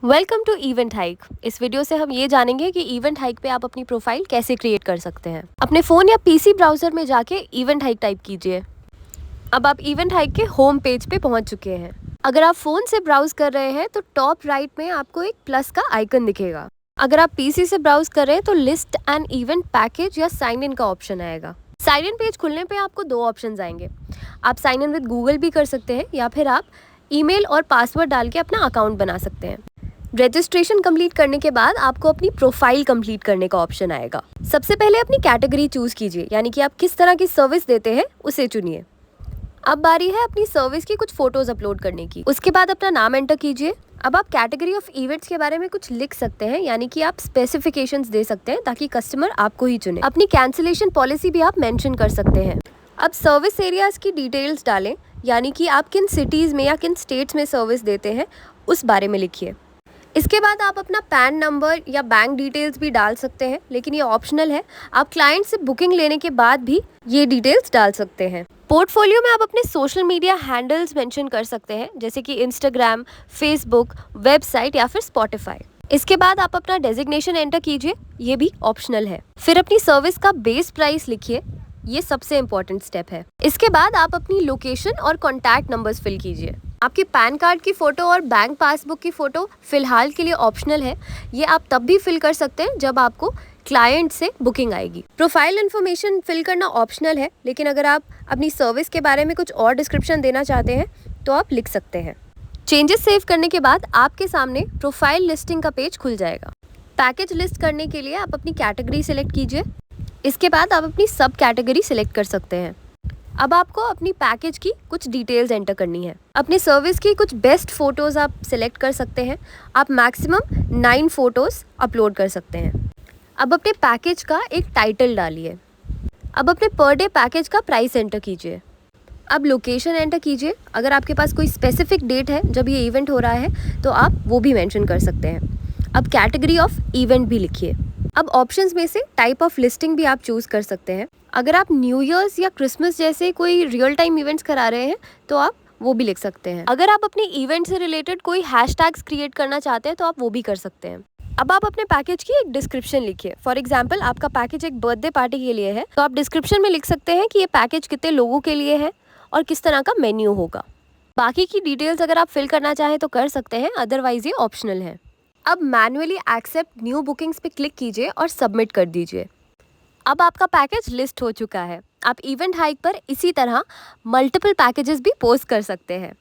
Welcome to event hike. इस video से हम ये जानेंगे कि इवेंट हाइक पे आप अपनी प्रोफाइल कैसे क्रिएट कर सकते हैं। अपने फ़ोन या पीसी ब्राउज़र में जाके इवेंट हाइक टाइप कीजिए। अब आप इवेंट हाइक के होम पेज पे पहुंच चुके हैं। अगर आप फ़ोन से ब्राउज़ कर रहे हैं तो टॉप राइट में आपको एक प्लस का आइकन दिखेगा। अगर आप पीसी से ब्राउज़ कर रहे हैं तो लिस्ट एंड इवेंट पैकेज या साइन इन का ऑप्शन आएगा। साइन इन पेज खुलने पे आपको दो ऑप्शंस आएंगे। आप साइन इन विद गूगल भी कर सकते हैं या फिर आप ईमेल और पासवर्ड डाल के अपना अकाउंट बना सकते हैं। रजिस्ट्रेशन कंप्लीट करने के बाद आपको अपनी प्रोफाइल कंप्लीट करने का ऑप्शन आएगा। सबसे पहले अपनी कैटेगरी चूज कीजिए, यानी कि आप किस तरह की सर्विस देते हैं उसे चुनिए। अब बारी है अपनी सर्विस की कुछ फोटोज अपलोड करने की। उसके बाद अपना नाम एंटर कीजिए। अब आप कैटेगरी ऑफ इवेंट्स के बारे में कुछ लिख सकते हैं, यानी कि आप स्पेसिफिकेशंस दे सकते हैं ताकि कस्टमर आपको ही चुने। अपनी कैंसिलेशन पॉलिसी भी आप मेंशन कर सकते हैं। अब सर्विस एरियाज की डिटेल्स डालें, यानी कि आप किन सिटीज़ में या किन स्टेट्स में सर्विस देते हैं उस बारे में लिखिए। इसके बाद आप अपना पैन नंबर या बैंक डिटेल्स भी डाल सकते हैं, लेकिन ये ऑप्शनल है। आप क्लाइंट से बुकिंग लेने के बाद भी ये डिटेल्स डाल सकते हैं। पोर्टफोलियो में आप अपने सोशल मीडिया हैंडल्स मेंशन कर सकते हैं, जैसे कि इंस्टाग्राम, फेसबुक, वेबसाइट या फिर स्पॉटिफाई। इसके बाद आप अपना डेजिग्नेशन एंटर कीजिए, ये भी ऑप्शनल है। फिर अपनी सर्विस का बेस प्राइस लिखिए, ये सबसे इम्पोर्टेंट स्टेप है। इसके बाद आप अपनी लोकेशन और कॉन्टैक्ट नंबर्स फिल कीजिए। आपके पैन कार्ड की फ़ोटो और बैंक पासबुक की फ़ोटो फ़िलहाल के लिए ऑप्शनल है। ये आप तब भी फिल कर सकते हैं जब आपको क्लाइंट से बुकिंग आएगी। प्रोफाइल इन्फॉर्मेशन फिल करना ऑप्शनल है, लेकिन अगर आप अपनी सर्विस के बारे में कुछ और डिस्क्रिप्शन देना चाहते हैं तो आप लिख सकते हैं। चेंजेस सेव करने के बाद आपके सामने प्रोफाइल लिस्टिंग का पेज खुल जाएगा। पैकेज लिस्ट करने के लिए आप अपनी कैटेगरी सिलेक्ट कीजिए। इसके बाद आप अपनी सब कैटेगरी सिलेक्ट कर सकते हैं। अब आपको अपनी पैकेज की कुछ डिटेल्स एंटर करनी है। अपनी सर्विस की कुछ बेस्ट फ़ोटोज़ आप सिलेक्ट कर सकते हैं। आप मैक्सिमम 9 फ़ोटोज़ अपलोड कर सकते हैं। अब अपने पैकेज का एक टाइटल डालिए। अब अपने पर डे पैकेज का प्राइस एंटर कीजिए। अब लोकेशन एंटर कीजिए। अगर आपके पास कोई स्पेसिफिक डेट है जब ये इवेंट हो रहा है तो आप वो भी मेंशन कर सकते हैं। अब कैटेगरी ऑफ इवेंट भी लिखिए। अब ऑप्शंस में से टाइप ऑफ लिस्टिंग भी आप चूज़ कर सकते हैं। अगर आप न्यू ईयर्स या क्रिसमस जैसे कोई रियल टाइम इवेंट्स करा रहे हैं तो आप वो भी लिख सकते हैं। अगर आप अपनी इवेंट से रिलेटेड कोई हैशटैग्स क्रिएट करना चाहते हैं तो आप वो भी कर सकते हैं। अब आप अपने पैकेज की एक डिस्क्रिप्शन लिखिए। फॉर एग्जाम्पल, आपका पैकेज एक बर्थडे पार्टी के लिए है तो आप डिस्क्रिप्शन में लिख सकते हैं कि ये पैकेज कितने लोगों के लिए है और किस तरह का मेन्यू होगा। बाकी की डिटेल्स अगर आप फिल करना चाहें तो कर सकते हैं, अदरवाइज ये ऑप्शनल है। अब मैन्युअली एक्सेप्ट न्यू बुकिंग्स पे क्लिक कीजिए और सबमिट कर दीजिए। अब आपका पैकेज लिस्ट हो चुका है। आप इवेंट हाइक पर इसी तरह मल्टीपल पैकेजेस भी पोस्ट कर सकते हैं।